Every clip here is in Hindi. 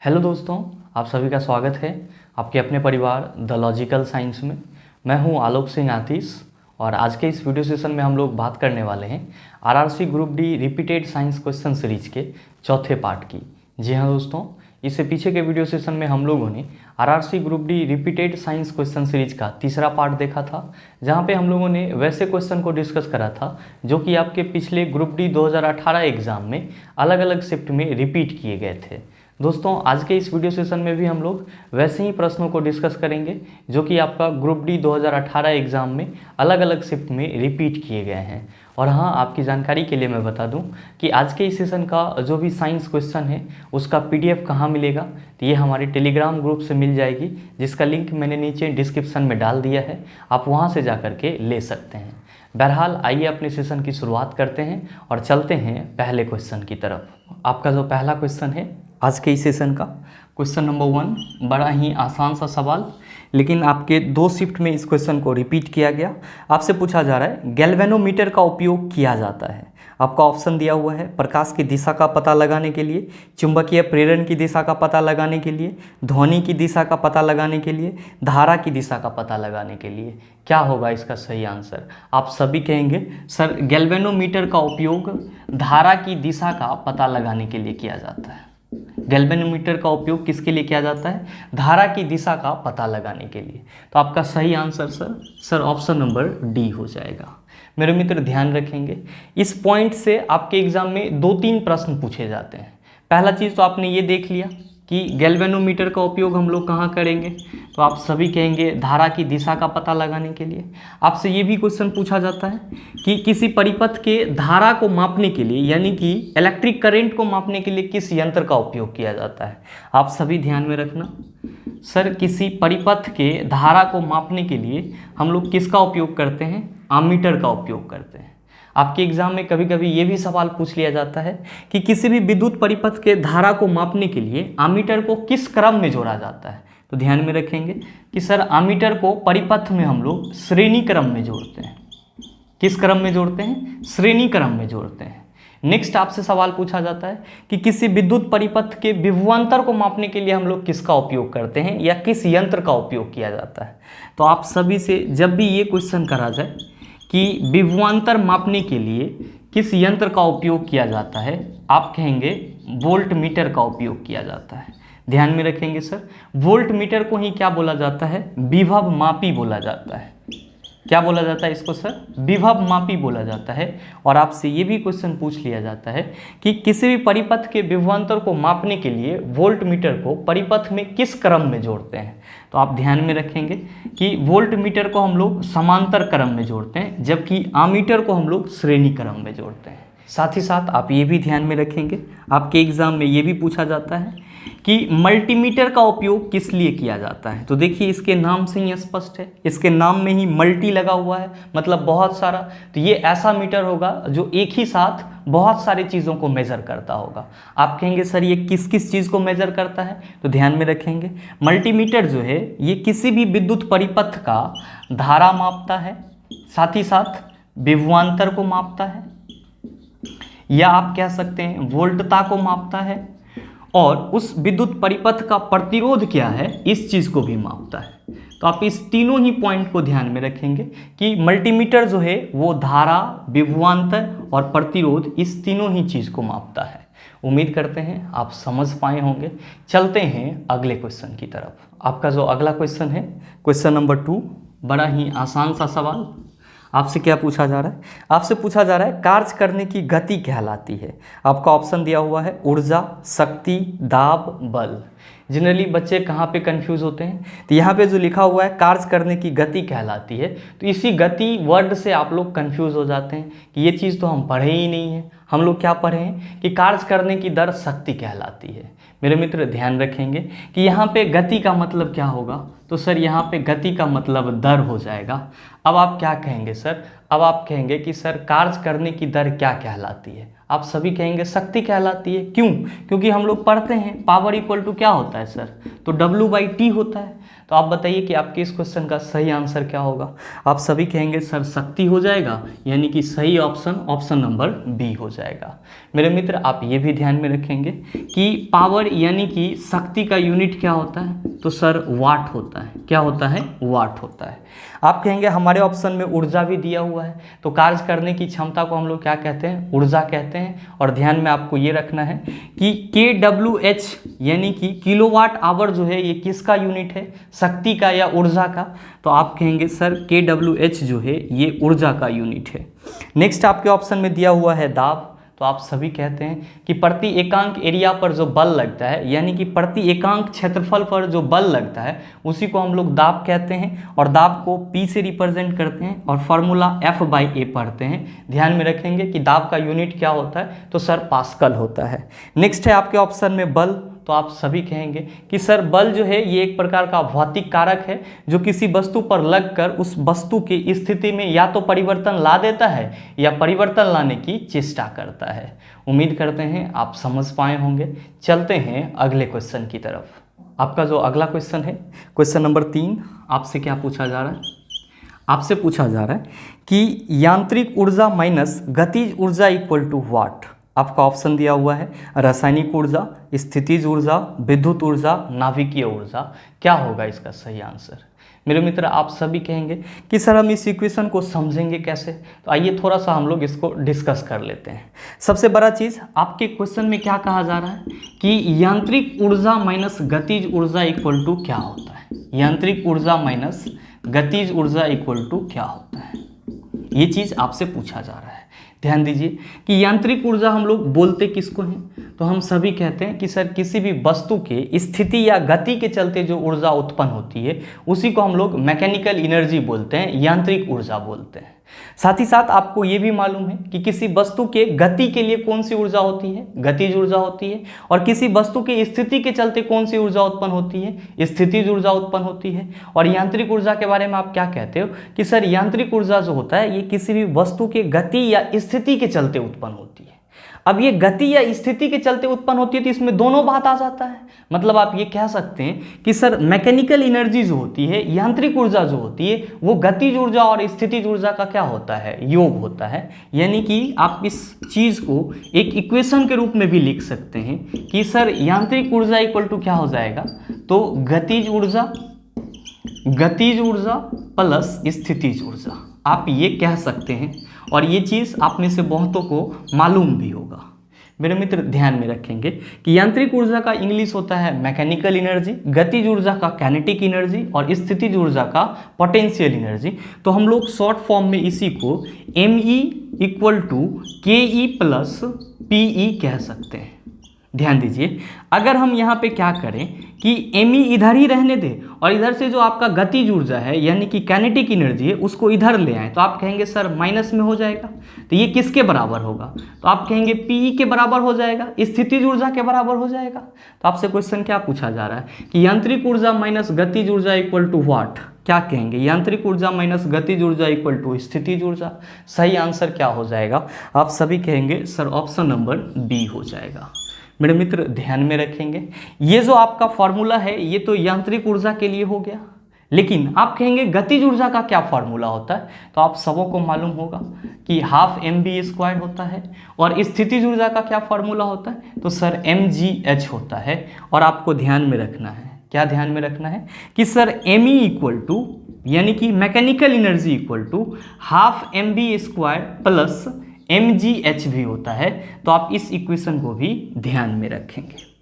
हेलो दोस्तों, आप सभी का स्वागत है आपके अपने परिवार द लॉजिकल साइंस में। मैं हूं आलोक सिंह आतिश और आज के इस वीडियो सेशन में हम लोग बात करने वाले हैं RRC group D repeated science question series के चौथे पार्ट की। जी हाँ दोस्तों, इससे पीछे के वीडियो सेशन में हम लोगों ने RRC group D repeated science question series का तीसरा पार्ट देखा था, जहाँ पे हम लोगों ने वैसे क्वेश्चन को डिस्कस करा था जो कि आपके पिछले ग्रुप डी 2018 एग्जाम में अलग अलग शिफ्ट में रिपीट किए गए थे। दोस्तों, आज के इस वीडियो सेशन में भी हम लोग वैसे ही प्रश्नों को डिस्कस करेंगे जो कि आपका ग्रुप डी 2018 एग्ज़ाम में अलग अलग शिफ्ट में रिपीट किए गए हैं। और हाँ, आपकी जानकारी के लिए मैं बता दूं कि आज के इस सेशन का जो भी साइंस क्वेश्चन है उसका PDF कहाँ मिलेगा, तो ये हमारे टेलीग्राम ग्रुप से मिल जाएगी, जिसका लिंक मैंने नीचे डिस्क्रिप्शन में डाल दिया है। आप वहाँ से जा करके ले सकते हैं। बहरहाल, आइए अपने सेशन की शुरुआत करते हैं और चलते हैं पहले क्वेश्चन की तरफ। आपका जो पहला क्वेश्चन है आज के इस सेशन का, क्वेश्चन नंबर 1, बड़ा ही आसान सा सवाल, लेकिन आपके 2 शिफ्ट में इस क्वेश्चन को रिपीट किया गया। आपसे पूछा जा रहा है गैल्वेनोमीटर का उपयोग किया जाता है। आपका ऑप्शन दिया हुआ है प्रकाश की दिशा का पता लगाने के लिए, चुंबकीय प्रेरण की दिशा का पता लगाने के लिए, ध्वनि की दिशा का पता लगाने के लिए, धारा की दिशा का पता लगाने के लिए। क्या होगा इसका सही आंसर? आप सभी कहेंगे सर गैल्वेनोमीटर का उपयोग धारा की दिशा का पता लगाने के लिए किया जाता है। गैल्वेनोमीटर का उपयोग किसके लिए किया जाता है? धारा की दिशा का पता लगाने के लिए। तो आपका सही answer sir option number D हो जाएगा। मेरे मित्र ध्यान रखेंगे, इस पॉइंट से आपके एग्जाम में 2-3 प्रश्न पूछे जाते हैं। पहला चीज़ तो आपने ये देख लिया कि गैल्वेनोमीटर का उपयोग हम लोग कहाँ करेंगे, तो आप सभी कहेंगे धारा की दिशा का पता लगाने के लिए। आपसे ये भी क्वेश्चन पूछा जाता है कि किसी परिपथ के धारा को मापने के लिए, यानी कि इलेक्ट्रिक करंट को मापने के लिए किस यंत्र का उपयोग किया जाता है। आप सभी ध्यान में रखना, सर किसी परिपथ के धारा को मापने के लिए हम लोग किसका उपयोग करते हैं? आमीटर का उपयोग करते हैं। आपके एग्जाम में कभी कभी ये भी सवाल पूछ लिया जाता है कि किसी भी विद्युत परिपथ के धारा को मापने के लिए आमीटर को किस क्रम में जोड़ा जाता है। तो ध्यान में रखेंगे कि सर आमीटर को परिपथ में हम लोग श्रेणी क्रम में जोड़ते हैं। किस क्रम में जोड़ते हैं? श्रेणी क्रम में जोड़ते हैं। नेक्स्ट आपसे सवाल पूछा जाता है कि किसी विद्युत परिपथ के विभवांतर को मापने के लिए हम लोग किसका उपयोग करते हैं या किस यंत्र का उपयोग किया जाता है। तो आप सभी से जब भी ये क्वेश्चन करा जाए कि विभवांतर मापने के लिए किस यंत्र का उपयोग किया जाता है, आप कहेंगे वोल्ट मीटर का उपयोग किया जाता है। ध्यान में रखेंगे सर, वोल्ट मीटर को ही क्या बोला जाता है? विभव मापी बोला जाता है। क्या बोला जाता है इसको सर? विभव मापी बोला जाता है। और आपसे ये भी क्वेश्चन पूछ लिया जाता है कि किसी भी परिपथ के विभवांतर को मापने के लिए वोल्ट मीटर को परिपथ में किस क्रम में जोड़ते हैं। तो आप ध्यान में रखेंगे कि वोल्ट मीटर को हम लोग समांतर क्रम में जोड़ते हैं, जबकि आमीटर को हम लोग श्रेणी क्रम में जोड़ते हैं। साथ ही साथ आप ये भी ध्यान में रखेंगे, आपके एग्जाम में ये भी पूछा जाता है कि मल्टीमीटर का उपयोग किस लिए किया जाता है। तो देखिए इसके नाम से ही स्पष्ट है, इसके नाम में ही मल्टी लगा हुआ है, मतलब बहुत सारा। तो ये ऐसा मीटर होगा जो एक ही साथ बहुत सारी चीज़ों को मेज़र करता होगा। आप कहेंगे सर ये किस किस चीज़ को मेज़र करता है? तो ध्यान में रखेंगे मल्टीमीटर जो है ये किसी भी विद्युत परिपथ का धारा मापता है, साथ ही साथ विभवांतर को मापता है, या आप कह सकते हैं वोल्टता को मापता है, और उस विद्युत परिपथ का प्रतिरोध क्या है इस चीज़ को भी मापता है। तो आप इस तीनों ही पॉइंट को ध्यान में रखेंगे कि मल्टीमीटर जो है वो धारा, विभवांतर और प्रतिरोध इस तीनों ही चीज़ को मापता है। उम्मीद करते हैं आप समझ पाए होंगे। चलते हैं अगले क्वेश्चन की तरफ। आपका जो अगला क्वेश्चन है, क्वेश्चन नंबर 2, बड़ा ही आसान सा सवाल। आपसे क्या पूछा जा रहा है? आपसे पूछा जा रहा है कार्य करने की गति कहलाती है। आपका ऑप्शन दिया हुआ है ऊर्जा, शक्ति, दाब, बल। जनरली बच्चे कहाँ पे कंफ्यूज होते हैं? तो यहाँ पे जो लिखा हुआ है कार्य करने की गति कहलाती है, तो इसी गति वर्ड से आप लोग कंफ्यूज हो जाते हैं कि ये चीज़ तो हम पढ़े ही नहीं है। हम लोग क्या पढ़े हैं कि कार्य करने की दर शक्ति कहलाती है। मेरे मित्र ध्यान रखेंगे कि यहाँ पे गति का मतलब क्या होगा, तो सर यहाँ पे गति का मतलब दर हो जाएगा। अब आप क्या कहेंगे सर? अब आप कहेंगे कि सर कार्य करने की दर क्या कहलाती है? आप सभी कहेंगे शक्ति कहलाती है। क्यों? क्योंकि हम लोग पढ़ते हैं पावर इक्वल टू क्या होता है सर? तो W/T होता है। तो आप बताइए कि आपके इस क्वेश्चन का सही आंसर क्या होगा। आप सभी कहेंगे सर शक्ति हो जाएगा, यानी कि सही ऑप्शन नंबर बी हो जाएगा। मेरे मित्र आप ये भी ध्यान में रखेंगे कि पावर यानी कि शक्ति का यूनिट क्या होता है, तो सर वाट होता है। क्या होता है? वाट होता है। आप कहेंगे हमारे ऑप्शन में ऊर्जा भी दिया हुआ है, तो कार्य करने की क्षमता को हम लोग क्या कहते हैं? ऊर्जा कहते हैं। और ध्यान में आपको ये रखना है कि kWh यानी कि किलोवाट आवर जो है ये किसका यूनिट है? शक्ति का या ऊर्जा का? तो आप कहेंगे सर kWh जो है ये ऊर्जा का यूनिट है। नेक्स्ट आपके ऑप्शन में दिया हुआ है दाब। तो आप सभी कहते हैं कि प्रति एकांक एरिया पर जो बल लगता है, यानी कि प्रति एकांक क्षेत्रफल पर जो बल लगता है उसी को हम लोग दाब कहते हैं। और दाब को P से रिप्रेजेंट करते हैं और फार्मूला F/A पढ़ते हैं। ध्यान में रखेंगे कि दाब का यूनिट क्या होता है, तो सर पास्कल होता है। नेक्स्ट है आपके ऑप्शन में बल। तो आप सभी कहेंगे कि सर बल जो है ये एक प्रकार का भौतिक कारक है जो किसी वस्तु पर लगकर उस वस्तु की स्थिति में या तो परिवर्तन ला देता है या परिवर्तन लाने की चेष्टा करता है। उम्मीद करते हैं आप समझ पाए होंगे। चलते हैं अगले क्वेश्चन की तरफ। आपका जो अगला क्वेश्चन है, क्वेश्चन नंबर 3, आपसे क्या पूछा जा रहा है? आपसे पूछा जा रहा है कि यांत्रिक ऊर्जा माइनस गतिज ऊर्जा इक्वल टू व्हाट? आपका ऑप्शन दिया हुआ है रासायनिक ऊर्जा, स्थितिज ऊर्जा, विद्युत ऊर्जा, नाभिकीय ऊर्जा। क्या होगा इसका सही आंसर? मेरे मित्र आप सभी कहेंगे कि सर हम इस इक्वेशन को समझेंगे कैसे? तो आइए थोड़ा सा हम लोग इसको डिस्कस कर लेते हैं। सबसे बड़ा चीज़ आपके क्वेश्चन में क्या कहा जा रहा है कि यांत्रिक ऊर्जा माइनस गतिज ऊर्जा इक्वल टू क्या होता है? यांत्रिक ऊर्जा माइनस गतिज ऊर्जा इक्वल टू क्या होता है? ये चीज़ आपसे पूछा जा रहा है। ध्यान दीजिए कि यांत्रिक ऊर्जा हम लोग बोलते किसको हैं? तो हम सभी कहते हैं कि सर किसी भी वस्तु के स्थिति या गति के चलते जो ऊर्जा उत्पन्न होती है उसी को हम लोग मैकेनिकल एनर्जी बोलते हैं, यांत्रिक ऊर्जा बोलते हैं। साथ ही साथ आपको ये भी मालूम है कि किसी वस्तु के गति के लिए कौन सी ऊर्जा होती है? गतिज ऊर्जा होती है। और किसी वस्तु की स्थिति के चलते कौन सी ऊर्जा उत्पन्न होती है? स्थितिज ऊर्जा उत्पन्न होती है। और यांत्रिक ऊर्जा के बारे में आप क्या कहते हो कि सर यांत्रिक ऊर्जा जो होता है ये किसी भी वस्तु के गति या स्थिति के चलते उत्पन्न होती है। अब ये गति या स्थिति के चलते उत्पन्न होती है तो इसमें दोनों बात आ जाता है। मतलब आप ये कह सकते हैं कि सर मैकेनिकल एनर्जी जो होती है, यांत्रिक ऊर्जा जो होती है, वो गतिज ऊर्जा और स्थितिज ऊर्जा का क्या होता है? योग होता है। यानी कि आप इस चीज़ को एक इक्वेशन के रूप में भी लिख सकते हैं कि सर यांत्रिक ऊर्जा इक्वल टू क्या हो जाएगा? तो गतिज ऊर्जा प्लस स्थितिज ऊर्जा, आप ये कह सकते हैं। और ये चीज़ आप में से बहुतों को मालूम भी होगा। मेरे मित्र ध्यान में रखेंगे कि यांत्रिक ऊर्जा का इंग्लिश होता है मैकेनिकल एनर्जी, गतिज ऊर्जा का काइनेटिक एनर्जी और स्थितिज ऊर्जा का पोटेंशियल एनर्जी। तो हम लोग शॉर्ट फॉर्म में इसी को ME equal to KE plus PE कह सकते हैं। ध्यान दीजिए, अगर हम यहाँ पे क्या करें कि ME इधर ही रहने दें और इधर से जो आपका गतिज ऊर्जा है यानी कि काइनेटिक एनर्जी है उसको इधर ले आएँ, तो आप कहेंगे सर माइनस में हो जाएगा। तो ये किसके बराबर होगा? तो आप कहेंगे PE के बराबर हो जाएगा, स्थितिज ऊर्जा के बराबर हो जाएगा। तो आपसे क्वेश्चन क्या पूछा जा रहा है कि यांत्रिक ऊर्जा माइनस गतिज ऊर्जा इक्वल टू व्हाट? क्या कहेंगे? यांत्रिक ऊर्जा माइनस गतिज ऊर्जा इक्वल टू स्थितिज ऊर्जा। सही आंसर क्या हो जाएगा? आप सभी कहेंगे सर ऑप्शन नंबर बी हो जाएगा। मेरे मित्र ध्यान में रखेंगे, ये जो आपका फॉर्मूला है ये तो यांत्रिक ऊर्जा के लिए हो गया, लेकिन आप कहेंगे गतिज ऊर्जा का क्या फॉर्मूला होता है? तो आप सबों को मालूम होगा कि हाफ mv² होता है। और स्थितिज ऊर्जा का क्या फॉर्मूला होता है? तो सर mgh होता है। और आपको ध्यान में रखना है, क्या ध्यान में रखना है कि सर me इक्वल टू यानी कि mechanical energy equal to half mv² plus mgh भी होता है। तो आप इस इक्वेशन को भी ध्यान में रखेंगे।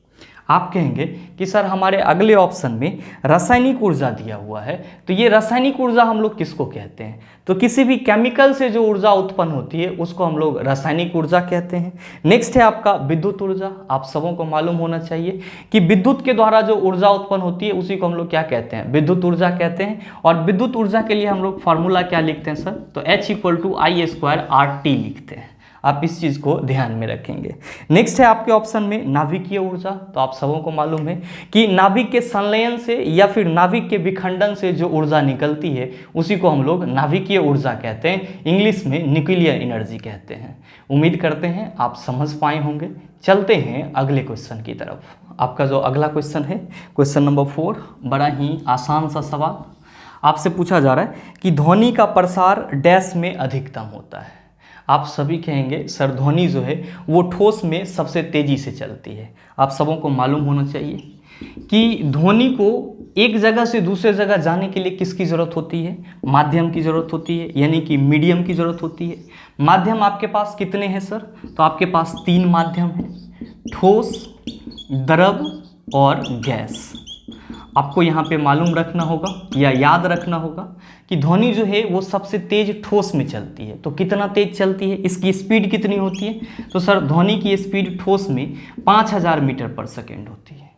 आप कहेंगे कि सर हमारे अगले ऑप्शन में रासायनिक ऊर्जा दिया हुआ है, तो ये रासायनिक ऊर्जा हम लोग किसको कहते हैं? तो किसी भी केमिकल से जो ऊर्जा उत्पन्न होती है उसको हम लोग रासायनिक ऊर्जा कहते हैं। नेक्स्ट है आपका विद्युत ऊर्जा। आप सबों को मालूम होना चाहिए कि विद्युत के द्वारा जो ऊर्जा उत्पन्न होती है उसी को हम लोग क्या कहते हैं? विद्युत ऊर्जा कहते हैं। और विद्युत ऊर्जा के लिए हम लोग फार्मूला क्या लिखते हैं सर? तो H equal to I² RT लिखते हैं। आप इस चीज़ को ध्यान में रखेंगे। नेक्स्ट है आपके ऑप्शन में नाभिकीय ऊर्जा। तो आप सबों को मालूम है कि नाभिक के संलयन से या फिर नाभिक के विखंडन से जो ऊर्जा निकलती है उसी को हम लोग नाभिकीय ऊर्जा कहते हैं, इंग्लिश में न्यूक्लियर एनर्जी कहते हैं। उम्मीद करते हैं आप समझ पाए होंगे। चलते हैं अगले क्वेश्चन की तरफ। आपका जो अगला क्वेश्चन है, क्वेश्चन नंबर 4, बड़ा ही आसान सा सवाल आपसे पूछा जा रहा है कि ध्वनि का प्रसार डैश में अधिकतम होता है। आप सभी कहेंगे सर ध्वनि जो है वो ठोस में सबसे तेजी से चलती है। आप सबों को मालूम होना चाहिए कि ध्वनि को एक जगह से दूसरे जगह जाने के लिए किसकी ज़रूरत होती है? माध्यम की ज़रूरत होती है, यानी कि मीडियम की ज़रूरत होती है। माध्यम आपके पास कितने हैं सर? तो आपके पास 3 माध्यम हैं, ठोस, द्रव और गैस। आपको यहाँ पे मालूम रखना होगा या याद रखना होगा कि ध्वनि जो है वो सबसे तेज ठोस में चलती है। तो कितना तेज चलती है, इसकी स्पीड कितनी होती है? तो सर ध्वनि की स्पीड ठोस में 5000 मीटर पर सेकेंड होती है।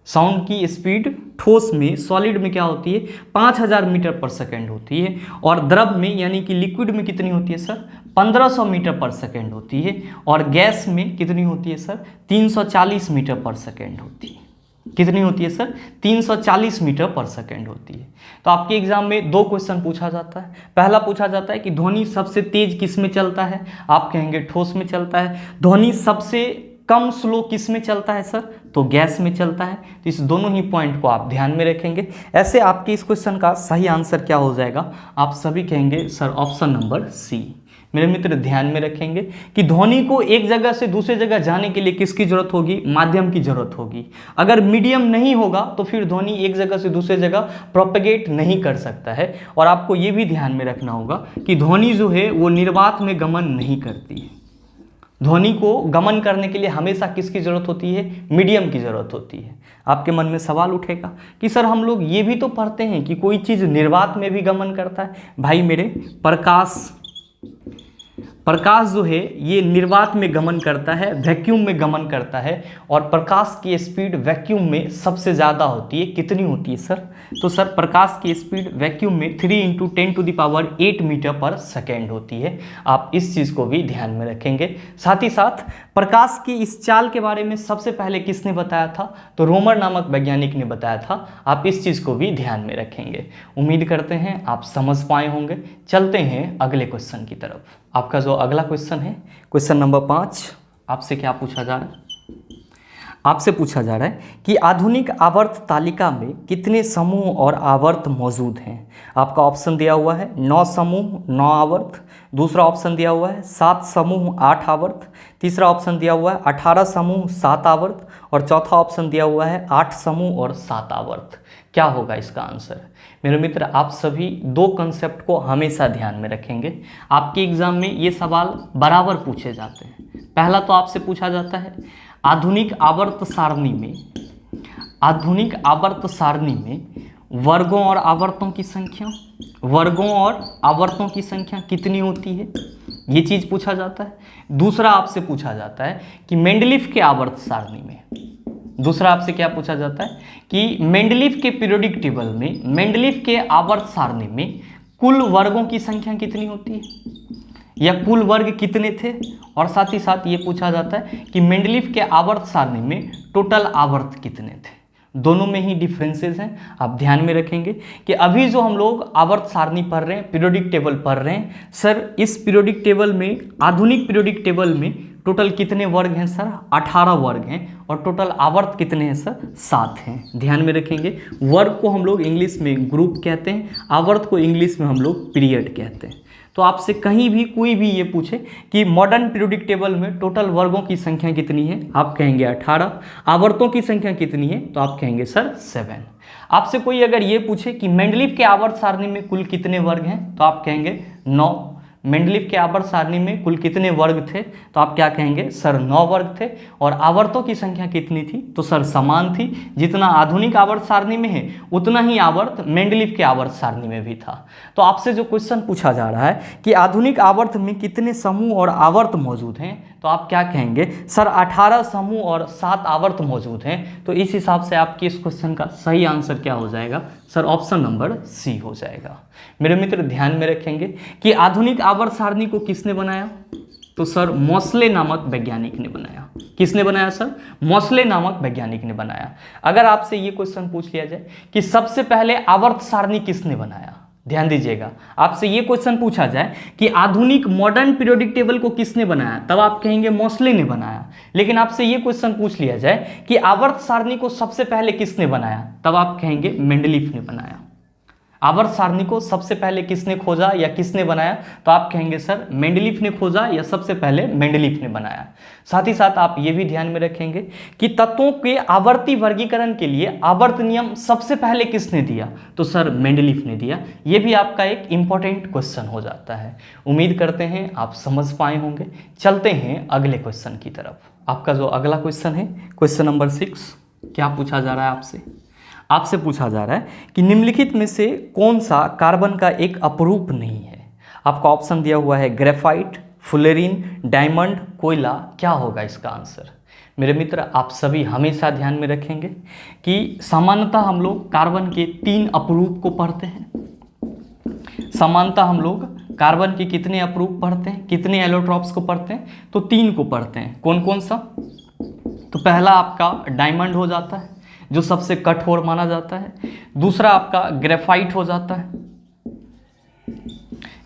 साउंड की स्पीड ठोस में, सॉलिड में क्या होती है? 5000 मीटर पर सेकेंड होती है। और द्रव में यानी कि लिक्विड में कितनी होती है सर? 1500 मीटर पर सेकेंड होती है। और गैस में कितनी होती है सर? 340 मीटर पर सेकेंड होती है। कितनी होती है सर? 340 मीटर पर सेकेंड होती है। तो आपके एग्जाम में 2 क्वेश्चन पूछा जाता है। पहला पूछा जाता है कि ध्वनि सबसे तेज किस में चलता है? आप कहेंगे ठोस में चलता है। ध्वनि सबसे कम स्लो किस में चलता है सर? तो गैस में चलता है। तो इस दोनों ही पॉइंट को आप ध्यान में रखेंगे। ऐसे आपके इस क्वेश्चन का सही आंसर क्या हो जाएगा? आप सभी कहेंगे सर ऑप्शन नंबर सी। मेरे मित्र ध्यान में रखेंगे कि ध्वनि को एक जगह से दूसरी जगह जाने के लिए किसकी जरूरत होगी? माध्यम की जरूरत होगी। अगर मीडियम नहीं होगा तो फिर ध्वनि एक जगह से दूसरी जगह प्रोपेगेट नहीं कर सकता है। और आपको ये भी ध्यान में रखना होगा कि ध्वनि जो है वो निर्वात में गमन नहीं करती है। ध्वनि को गमन करने के लिए हमेशा किसकी जरूरत होती है? मीडियम की जरूरत होती है। आपके मन में सवाल उठेगा कि सर हम लोग ये भी तो पढ़ते हैं कि कोई चीज़ निर्वात में भी गमन करता है। भाई मेरे, प्रकाश जो है ये निर्वात में गमन करता है, वैक्यूम में गमन करता है। और प्रकाश की स्पीड वैक्यूम में सबसे ज़्यादा होती है। कितनी होती है सर? तो सर प्रकाश की स्पीड वैक्यूम में 3 × 10⁸ मीटर पर सेकेंड होती है। आप इस चीज़ को भी ध्यान में रखेंगे। साथ ही साथ प्रकाश की इस चाल के बारे में सबसे पहले किसने बताया था? तो रोमर नामक वैज्ञानिक ने बताया था। आप इस चीज़ को भी ध्यान में रखेंगे। उम्मीद करते हैं आप समझ पाए होंगे। चलते हैं अगले क्वेश्चन की तरफ। आपका जो अगला क्वेश्चन है, क्वेश्चन नंबर 5, आपसे क्या पूछा जा रहा है? आपसे पूछा जा रहा है कि आधुनिक आवर्त तालिका में कितने समूह और आवर्त मौजूद हैं? आपका ऑप्शन दिया हुआ है 9 समूह 9 आवर्त, दूसरा ऑप्शन दिया हुआ है 7 समूह 8 आवर्त, तीसरा ऑप्शन दिया हुआ है 18 समूह 7 आवर्त और चौथा ऑप्शन दिया हुआ है 8 समूह और 7 आवर्त। क्या होगा इसका आंसर? मेरे मित्र आप सभी 2 कंसेप्ट को हमेशा ध्यान में रखेंगे। आपके एग्जाम में ये सवाल बराबर पूछे जाते हैं। पहला तो आपसे पूछा जाता है आधुनिक आवर्त सारणी में वर्गों और आवर्तों की संख्या कितनी होती है? ये चीज़ पूछा जाता है। दूसरा आपसे पूछा जाता है कि मेंडलीफ के आवर्त सारणी में, दूसरा आपसे क्या पूछा जाता है कि मेंडलीफ के पीरियोडिक टेबल में, मेंडलीफ के आवर्त सारणी में कुल वर्गों की संख्या कितनी होती है या कुल वर्ग कितने थे? और साथ ही साथ ये पूछा जाता है कि मेंडलीफ के आवर्त सारणी में टोटल आवर्त कितने थे। दोनों में ही डिफरेंसेस हैं। आप ध्यान में रखेंगे कि अभी जो हम लोग आवर्त सारणी पढ़ रहे हैं, पीरियोडिक टेबल पढ़ रहे हैं, सर इस पीरियोडिक टेबल में, आधुनिक पीरियोडिक टेबल में टोटल कितने वर्ग हैं सर? 18 वर्ग हैं। और टोटल आवर्त कितने हैं सर? 7 हैं। ध्यान में रखेंगे। वर्ग को हम लोग इंग्लिश में ग्रुप कहते हैं, आवर्त को इंग्लिश में हम लोग पीरियड कहते हैं। तो आपसे कहीं भी कोई भी ये पूछे कि मॉडर्न पीरियोडिक टेबल में टोटल वर्गों की संख्या कितनी है? आप कहेंगे 18। आवर्तों की संख्या कितनी है? तो आप कहेंगे सर 7। आपसे कोई अगर ये पूछे कि मेंडलीफ के आवर्त सारणी में कुल कितने वर्ग हैं? तो आप कहेंगे 9। मेंडलीफ के आवर्त सारणी में कुल कितने वर्ग थे? तो आप क्या कहेंगे सर 9 वर्ग थे। और आवर्तों की संख्या कितनी थी? तो सर समान थी। जितना आधुनिक आवर्त सारणी में है उतना ही आवर्त मेंडलीफ के आवर्त सारणी में भी था। तो आपसे जो क्वेश्चन पूछा जा रहा है कि आधुनिक आवर्त में कितने समूह और आवर्त मौजूद हैं, तो आप क्या कहेंगे सर 18 समूह और 7 आवर्त मौजूद हैं। तो इस हिसाब से आपके इस क्वेश्चन का सही आंसर क्या हो जाएगा सर? ऑप्शन नंबर सी हो जाएगा। मेरे मित्र ध्यान में रखेंगे कि आधुनिक आवर्त सारणी को किसने बनाया? तो सर मोसले नामक वैज्ञानिक ने बनाया। किसने बनाया सर? मोसले नामक वैज्ञानिक ने बनाया। अगर आपसे ये क्वेश्चन पूछ लिया जाए कि सबसे पहले आवर्त सारणी किसने बनाया, ध्यान दीजिएगा, आपसे ये क्वेश्चन पूछा जाए कि आधुनिक मॉडर्न पीरियोडिक टेबल को किसने बनाया, तब आप कहेंगे मोसले ने बनाया। लेकिन आपसे ये क्वेश्चन पूछ लिया जाए कि आवर्त सारणी को सबसे पहले किसने बनाया, तब आप कहेंगे मेंडलीफ ने बनाया। आवर्त सारणी को सबसे पहले किसने खोजा या किसने बनाया, तो आप कहेंगे सर मेंडलीफ ने खोजा या सबसे पहले मेंडलीफ ने बनाया। साथ ही साथ आप ये भी ध्यान में रखेंगे कि तत्वों के आवर्ती वर्गीकरण के लिए आवर्त नियम सबसे पहले किसने दिया, तो सर मेंडलीफ ने दिया। ये भी आपका एक इंपॉर्टेंट क्वेश्चन हो जाता है। उम्मीद करते हैं आप समझ पाए होंगे। चलते हैं अगले क्वेश्चन की तरफ। आपका जो अगला क्वेश्चन है, क्वेश्चन नंबर 6, क्या पूछा जा रहा है आपसे पूछा जा रहा है कि निम्नलिखित में से कौन सा कार्बन का एक अपरूप नहीं है। आपका ऑप्शन दिया हुआ है ग्रेफाइट, फुलेरिन, डायमंड, कोयला। क्या होगा इसका आंसर? मेरे मित्र, आप सभी हमेशा ध्यान में रखेंगे कि सामान्यतः हम लोग कार्बन के 3 अपरूप को पढ़ते हैं। सामान्यतः हम लोग कार्बन के कितने अपरूप पढ़ते हैं, कितने एलोट्रॉप्स को पढ़ते हैं, तो 3 को पढ़ते हैं। कौन कौन सा? तो पहला आपका डायमंड हो जाता है, जो सबसे कठोर माना जाता है। दूसरा आपका ग्रेफाइट हो जाता है,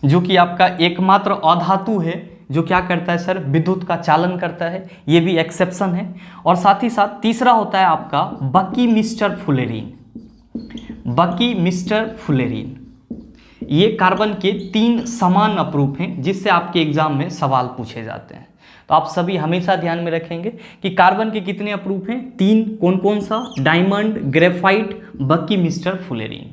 जो कि आपका एकमात्र अधातु है जो क्या करता है सर, विद्युत का चालन करता है, ये भी एक्सेप्शन है। और साथ ही साथ तीसरा होता है आपका बकी मिस्टर फुलेरिन। बकी मिस्टर फुलेरिन, ये कार्बन के 3 समान अपरूप हैं जिससे आपके एग्जाम में सवाल पूछे जाते हैं। तो आप सभी हमेशा ध्यान में रखेंगे कि कार्बन के कितने अपरूप हैं, 3। कौन कौन सा? डायमंड, ग्रेफाइट, बकी मिस्टर फुलेरिन।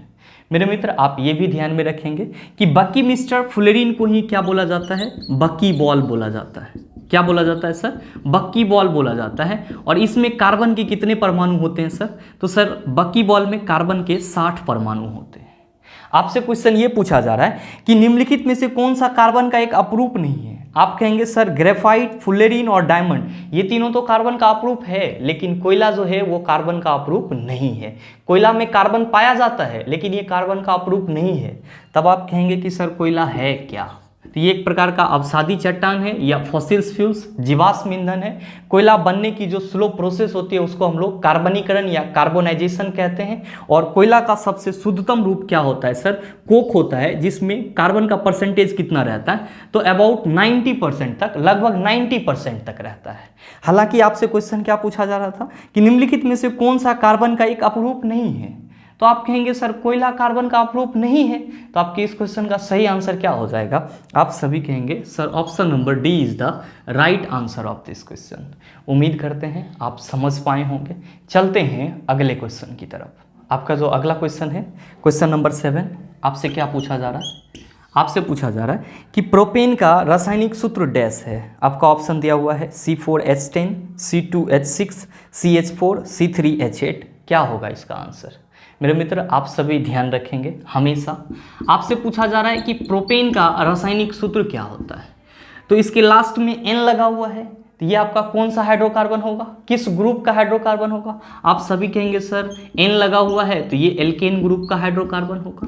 मेरे मित्र, आप ये भी ध्यान में रखेंगे कि बकी मिस्टर फुलेरिन को ही क्या बोला जाता है? बकी बॉल बोला जाता है। क्या बोला जाता है सर? बकी बॉल बोला जाता है। और इसमें कार्बन के कितने परमाणु होते हैं सर? तो सर बकी बॉल में कार्बन के 60 परमाणु होते हैं। आपसे क्वेश्चन ये पूछा जा रहा है कि निम्नलिखित में से कौन सा कार्बन का एक अपरूप नहीं है। आप कहेंगे सर ग्रेफाइट, फुलेरिन और डायमंड, ये तीनों तो कार्बन का अपरूप है, लेकिन कोयला जो है वो कार्बन का अपरूप नहीं है। कोयला में कार्बन पाया जाता है लेकिन ये कार्बन का अपरूप नहीं है। तब आप कहेंगे कि सर कोयला है क्या? तो ये एक प्रकार का अवसादी चट्टान है या फॉसिल्स फ्यूल्स, जीवाश्म ईंधन है। कोयला बनने की जो स्लो प्रोसेस होती है उसको हम लोग कार्बनीकरण या कार्बोनाइजेशन कहते हैं। और कोयला का सबसे शुद्धतम रूप क्या होता है सर? कोक होता है, जिसमें कार्बन का परसेंटेज कितना रहता है? तो अबाउट 90% तक, लगभग 90% तक रहता है। हालांकि आपसे क्वेश्चन क्या पूछा जा रहा था कि निम्नलिखित में से कौन सा कार्बन का एक अपरूप नहीं है, तो आप कहेंगे सर कोयला कार्बन का अपरूप नहीं है। तो आपके इस क्वेश्चन का सही आंसर क्या हो जाएगा? आप सभी कहेंगे sir option number D is the right answer of this question. उम्मीद करते हैं आप समझ पाए होंगे। चलते हैं अगले क्वेश्चन की तरफ। आपका जो अगला क्वेश्चन है, क्वेश्चन नंबर 7, आपसे क्या पूछा जा रहा है? आपसे पूछा जा रहा है कि प्रोपेन का रासायनिक सूत्र डैश है। आपका ऑप्शन दिया हुआ है C4H10, C2H6, CH4, C3H8। क्या होगा इसका आंसर? मेरे मित्र, आप सभी ध्यान रखेंगे हमेशा। आपसे पूछा जा रहा है कि प्रोपेन का रासायनिक सूत्र क्या होता है, तो इसके लास्ट में N लगा हुआ है, तो ये आपका कौन सा हाइड्रोकार्बन होगा? किस ग्रुप का हाइड्रोकार्बन होगा? आप सभी कहेंगे सर N लगा हुआ है तो ये एल्केन ग्रुप का हाइड्रोकार्बन होगा।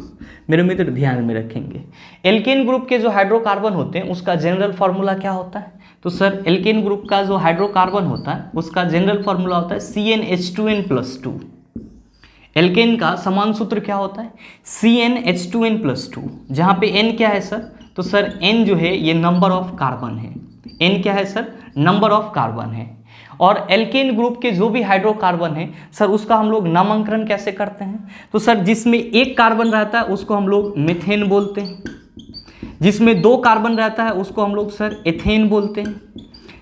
मेरे मित्र ध्यान में रखेंगे, एल्केन ग्रुप के जो हाइड्रोकार्बन होते हैं उसका जनरल फार्मूला क्या होता है? तो सर एल्केन ग्रुप का जो हाइड्रोकार्बन होता है उसका जनरल फार्मूला होता है CnH2n+2। एल्केन का समान सूत्र क्या होता है? CnH2n+2, जहाँ पे N क्या है सर? तो सर N जो है ये नंबर ऑफ कार्बन है। N क्या है सर? नंबर ऑफ कार्बन है। और एल्केन ग्रुप के जो भी हाइड्रोकार्बन है सर उसका हम लोग नामांकन कैसे करते हैं? तो सर जिसमें 1 कार्बन रहता है उसको हम लोग मीथेन बोलते हैं, जिसमें 2 कार्बन रहता है उसको हम लोग सर एथेन बोलते हैं,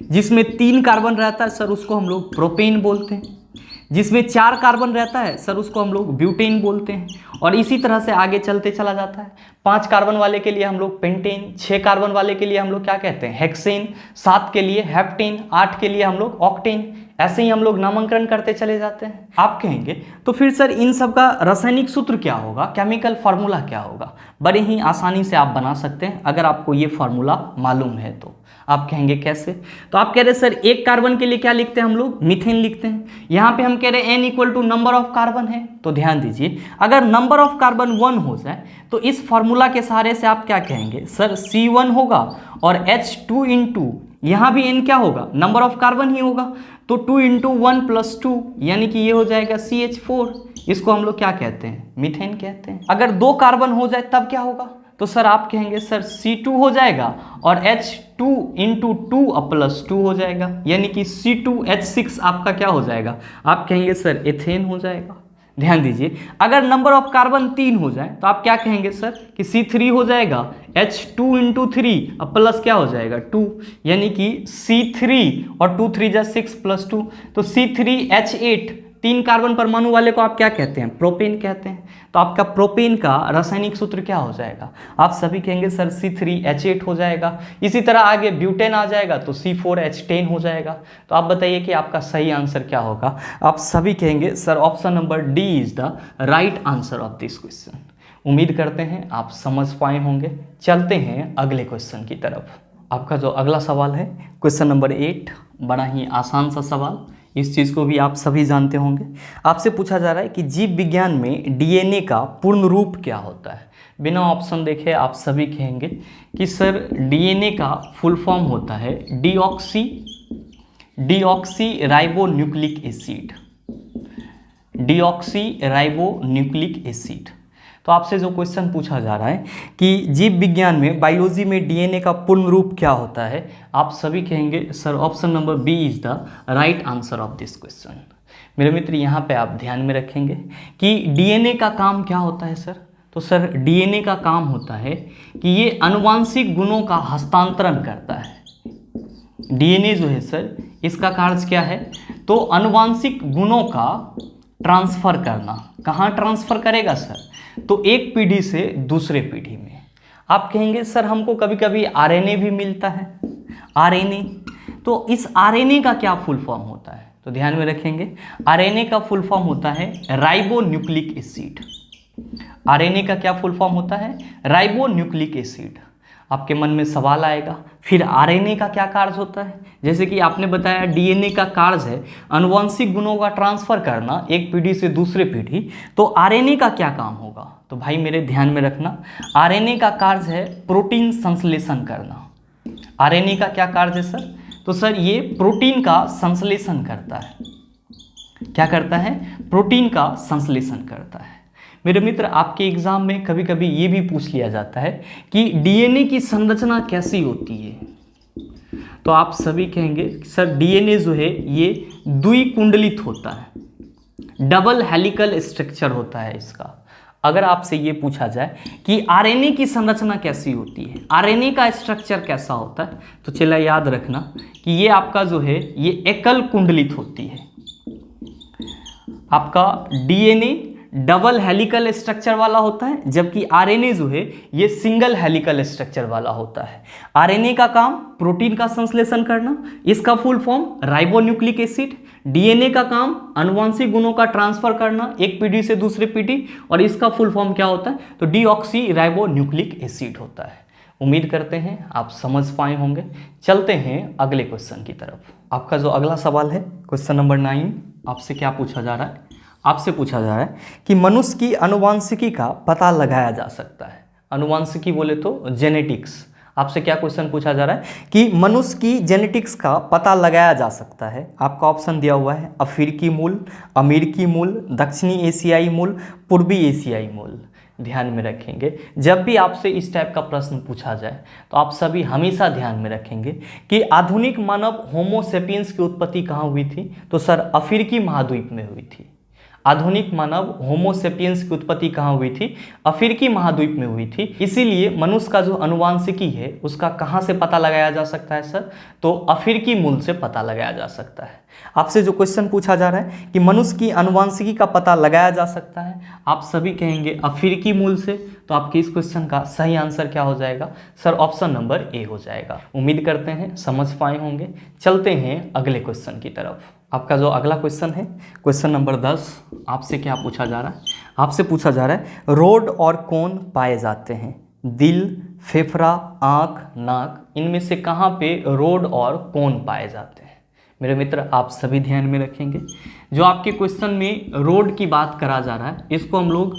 जिसमें 3 कार्बन रहता है सर उसको हम लोग प्रोपेन बोलते हैं, जिसमें 4 कार्बन रहता है सर उसको हम लोग ब्यूटेन बोलते हैं। और इसी तरह से आगे चलते चला जाता है। 5 कार्बन वाले के लिए हम लोग पेंटेन, 6 कार्बन वाले के लिए हम लोग क्या कहते हैं? हेक्सेन, 7 के लिए हेप्टेन, 8 के लिए हम लोग ऑक्टेन। ऐसे ही हम लोग नामांकन करते चले जाते हैं। आप कहेंगे तो फिर सर इन सब का रासायनिक सूत्र क्या होगा, केमिकल फार्मूला क्या होगा? बड़े ही आसानी से आप बना सकते हैं अगर आपको ये फार्मूला मालूम है तो। आप कहेंगे कैसे? तो आप कह रहे सर 1 कार्बन के लिए क्या लिखते हैं हम लोग? मीथेन लिखते हैं। यहाँ पे हम कह रहे हैं N = नंबर ऑफ कार्बन है, तो ध्यान दीजिए अगर नंबर ऑफ कार्बन 1 हो जाए तो इस फार्मूला के सहारे से आप क्या कहेंगे? सर C1 होगा और H2 × यहाँ भी n क्या होगा, नंबर ऑफ कार्बन ही होगा, तो 2 इंटू 1 + 2 यानी कि ये हो जाएगा CH4। इसको हम लोग क्या कहते हैं, मीथेन कहते हैं। अगर 2 कार्बन हो जाए तब क्या होगा, तो सर आप कहेंगे सर C2 हो जाएगा और H2 इंटू 2 + 2 हो जाएगा, यानी कि C2H6 आपका क्या हो जाएगा, आप कहेंगे सर एथेन हो जाएगा। ध्यान दीजिए, अगर नंबर ऑफ कार्बन 3 हो जाए तो आप क्या कहेंगे सर कि C3 हो जाएगा, H2 इंटू 3 अब प्लस क्या हो जाएगा 2, यानी कि C3 और 2 3 जा 6 + 2, तो C3H8 3 कार्बन परमाणु वाले को आप क्या कहते हैं, प्रोपेन कहते हैं। तो आपका प्रोपेन का रासायनिक सूत्र क्या हो जाएगा, आप सभी कहेंगे सर C3H8 हो जाएगा। इसी तरह आगे ब्यूटेन आ जाएगा तो C4H10 हो जाएगा। तो आप बताइए कि आपका सही आंसर क्या होगा, आप सभी कहेंगे sir option number D is the right answer of this question. उम्मीद करते हैं आप समझ पाए होंगे। चलते हैं अगले क्वेश्चन की तरफ। आपका जो अगला सवाल है क्वेश्चन नंबर 8, बड़ा ही आसान सा सवाल, इस चीज़ को भी आप सभी जानते होंगे। आपसे पूछा जा रहा है कि जीव विज्ञान में डीएनए का पूर्ण रूप क्या होता है। बिना ऑप्शन देखे आप सभी कहेंगे कि सर डीएनए का फुल फॉर्म होता है deoxy ribonucleic acid, deoxy ribonucleic acid. तो आपसे जो क्वेश्चन पूछा जा रहा है कि जीव विज्ञान में, बायोलॉजी में डीएनए का पूर्ण रूप क्या होता है, आप सभी कहेंगे sir option number B is the right answer of this question. मेरे मित्र यहाँ पे आप ध्यान में रखेंगे कि डीएनए का काम क्या होता है सर, तो सर डीएनए का काम होता है कि ये आनुवांशिक गुणों का हस्तांतरण करता है। डीएनए जो है सर, इसका कार्य क्या है, तो आनुवांशिक गुणों का ट्रांसफर करना। कहाँ ट्रांसफर करेगा सर, तो एक पीढ़ी से दूसरे पीढ़ी में। आप कहेंगे सर हमको कभी कभी आरएनए भी मिलता है, आरएनए, तो इस आरएनए का क्या फुल फॉर्म होता है, तो ध्यान में रखेंगे आरएनए का फुल फॉर्म होता है राइबोन्यूक्लिक एसिड। आरएनए का क्या फुल फॉर्म होता है, राइबोन्यूक्लिक एसिड। आपके मन में सवाल आएगा फिर आरएनए का क्या कार्य होता है, जैसे कि आपने बताया डीएनए का कार्य है आनुवंशिक गुणों का ट्रांसफर करना एक पीढ़ी से दूसरे पीढ़ी, तो आरएनए का क्या काम होगा, तो भाई मेरे ध्यान में रखना आरएनए का कार्य है प्रोटीन संश्लेषण करना। आरएनए का क्या कार्य है सर, तो सर ये प्रोटीन का संश्लेषण करता है। क्या करता है, प्रोटीन का संश्लेषण करता है। मेरे मित्र आपके एग्जाम में कभी कभी ये भी पूछ लिया जाता है कि डीएनए की संरचना कैसी होती है, तो आप सभी कहेंगे सर डीएनए जो है ये द्विकुंडलित होता है, डबल हेलिकल स्ट्रक्चर होता है इसका। अगर आपसे ये पूछा जाए कि आरएनए की संरचना कैसी होती है, आरएनए का स्ट्रक्चर कैसा होता है, तो चला याद रखना कि ये आपका जो है ये एकल कुंडलित होती है। आपका डीएनए डबल हेलिकल स्ट्रक्चर वाला होता है, जबकि आरएनए जो है ये सिंगल हेलिकल स्ट्रक्चर वाला होता है। आरएनए का काम प्रोटीन का संश्लेषण करना, इसका full form ribonucleic acid. DNA का काम आनुवंशिक गुणों का ट्रांसफर करना एक पीढ़ी से दूसरी पीढ़ी, और इसका फुल फॉर्म क्या होता है, तो डीऑक्सी राइबोन्यूक्लिक एसिड होता है। उम्मीद करते हैं आप समझ पाए होंगे। चलते हैं अगले क्वेश्चन की तरफ। आपका जो अगला सवाल है क्वेश्चन नंबर 9, आपसे क्या पूछा जा रहा है, आपसे पूछा जा रहा है कि मनुष्य की आनुवांशिकी का पता लगाया जा सकता है। आनुवांशिकी बोले तो जेनेटिक्स। आपसे क्या क्वेश्चन पूछा जा रहा है कि मनुष्य की जेनेटिक्स का पता लगाया जा सकता है। आपका ऑप्शन दिया हुआ है अफ्रीकी मूल, अमेरिकी मूल, दक्षिणी एशियाई मूल, पूर्वी एशियाई मूल। ध्यान में रखेंगे जब भी आपसे इस टाइप का प्रश्न पूछा जाए तो आप सभी हमेशा ध्यान में रखेंगे कि आधुनिक मानव होमो सेपियंस की उत्पत्ति कहाँ हुई थी, तो सर अफ्रीकी महाद्वीप में हुई थी। आधुनिक मानव होमो सेपियंस की उत्पत्ति कहाँ हुई थी, अफ्रीकी महाद्वीप में हुई थी। इसीलिए मनुष्य का जो आनुवांशिकी है उसका कहाँ से पता लगाया जा सकता है सर, तो अफ्रीकी मूल से पता लगाया जा सकता है। आपसे जो क्वेश्चन पूछा जा रहा है कि मनुष्य की आनुवांशिकी का पता लगाया जा सकता है, आप सभी कहेंगे अफ्रीकी मूल से, तो आपके इस क्वेश्चन का सही आंसर क्या हो जाएगा सर, ऑप्शन नंबर ए हो जाएगा। उम्मीद करते हैं समझ पाए होंगे। चलते हैं अगले क्वेश्चन की तरफ। आपका जो अगला क्वेश्चन है क्वेश्चन नंबर 10, आपसे क्या पूछा जा रहा है, आपसे पूछा जा रहा है रोड और कोन पाए जाते हैं, दिल, फेफड़ा, आँख, नाक, इनमें से कहाँ पे रोड और कोन पाए जाते हैं। मेरे मित्र आप सभी ध्यान में रखेंगे जो आपके क्वेश्चन में रोड की बात करा जा रहा है, इसको हम लोग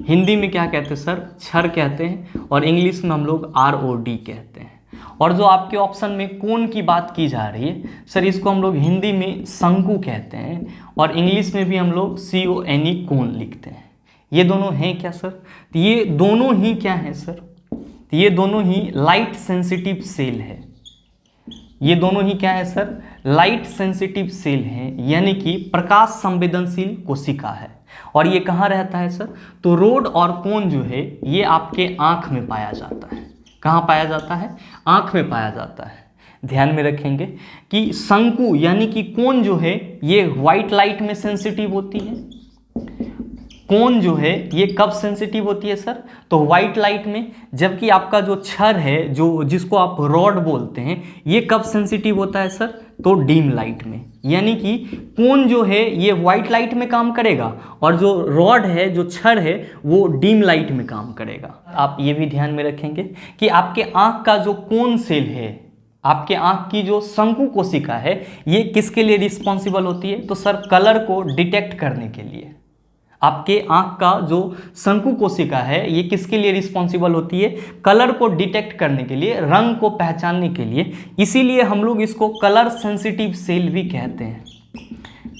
हिंदी में क्या कहते हैं सर, छर कहते हैं, और इंग्लिश में हम लोग ROD कहते हैं। और जो आपके ऑप्शन में कोण की बात की जा रही है सर, इसको हम लोग हिंदी में शंकु कहते हैं और इंग्लिश में भी हम लोग CONE कोण लिखते हैं। ये दोनों हैं क्या सर? तो ये दोनों ही क्या हैं सर? तो ये दोनों ही लाइट सेंसिटिव सेल है। ये दोनों ही क्या है सर? लाइट सेंसिटिव सेल हैं, यानी कि प्रकाश संवेदनशील कोशिका है। और ये कहाँ रहता है सर? तो रोड और कोन जो है ये आपके आँख में पाया जाता है। कहाँ पाया जाता है? आँख में पाया जाता है। ध्यान में रखेंगे कि शंकु यानी कि कोन जो है ये व्हाइट लाइट में सेंसिटिव होती है। कोन जो है ये कब सेंसिटिव होती है सर? तो व्हाइट लाइट में। जबकि आपका जो छर है, जो जिसको आप रॉड बोलते हैं, ये कब सेंसिटिव होता है सर? तो डीम लाइट में। यानी कि कोन जो है ये व्हाइट लाइट में काम करेगा और जो रॉड है, जो छर है, वो डीम लाइट में काम करेगा। आप ये भी ध्यान में रखेंगे कि आपके आँख का जो कोन सेल है, आपके आँख की जो शंकु कोशिका है, ये किसके लिए रिस्पॉन्सिबल होती है? तो सर कलर को डिटेक्ट करने के लिए। आपके आँख का जो शंकु कोशिका है ये किसके लिए रिस्पॉन्सिबल होती है? कलर को डिटेक्ट करने के लिए, रंग को पहचानने के लिए। इसीलिए हम लोग इसको कलर सेंसिटिव सेल भी कहते हैं।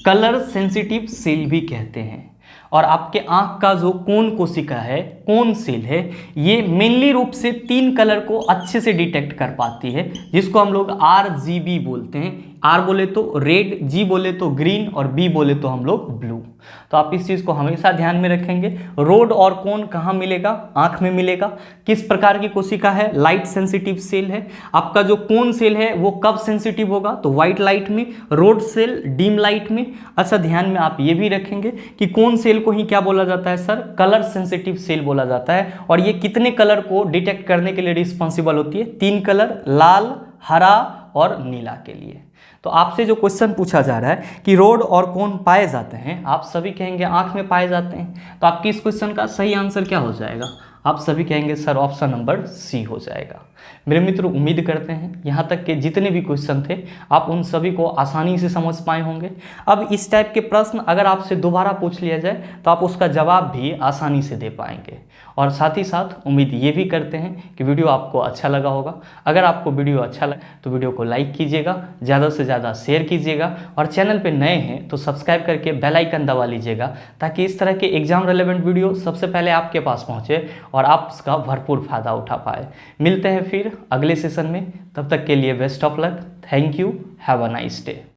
कलर सेंसिटिव सेल भी कहते हैं। और आपके आँख का जो कोन कोशिका है, कोन सेल है, ये मेनली रूप से 3 कलर को अच्छे से डिटेक्ट कर पाती है, जिसको हम लोग RGB बोलते हैं। R बोले तो रेड, G बोले तो ग्रीन और B बोले तो हम लोग ब्लू। तो आप इस चीज़ को हमेशा ध्यान में रखेंगे। रोड और कोन कहाँ मिलेगा? आँख में मिलेगा। किस प्रकार की कोशिका है? लाइट सेंसिटिव सेल है। आपका जो कोन सेल है वो कब सेंसिटिव होगा? तो व्हाइट लाइट में। रोड सेल डीम लाइट में। अच्छा, ध्यान में आप ये भी रखेंगे कि कोन सेल को ही क्या बोला जाता है सर? कलर सेंसिटिव सेल बोला जाता है। और ये कितने कलर को डिटेक्ट करने के लिए रिस्पॉन्सिबल होती है? 3 कलर, लाल, हरा और नीला के लिए। तो आपसे जो क्वेश्चन पूछा जा रहा है कि रोड और कोन पाए जाते हैं, आप सभी कहेंगे आंख में पाए जाते हैं। तो आपकी इस क्वेश्चन का सही आंसर क्या हो जाएगा? आप सभी कहेंगे सर ऑप्शन नंबर C हो जाएगा। मेरे मित्र, उम्मीद करते हैं यहाँ तक के जितने भी क्वेश्चन थे आप उन सभी को आसानी से समझ पाए होंगे। अब इस टाइप के प्रश्न अगर आपसे दोबारा पूछ लिया जाए तो आप उसका जवाब भी आसानी से दे पाएंगे। और साथ ही साथ उम्मीद ये भी करते हैं कि वीडियो आपको अच्छा लगा होगा। अगर आपको वीडियो अच्छा लगे तो वीडियो को लाइक कीजिएगा, ज़्यादा से ज़्यादा शेयर कीजिएगा और चैनल पे नए हैं तो सब्सक्राइब करके बेल आइकन दबा लीजिएगा, ताकि इस तरह के एग्जाम रेलेवेंट वीडियो सबसे पहले आपके पास पहुँचे और आप उसका भरपूर फ़ायदा उठा पाए। मिलते हैं फिर अगले सेशन में, तब तक के लिए best of luck. Thank you, have a nice day.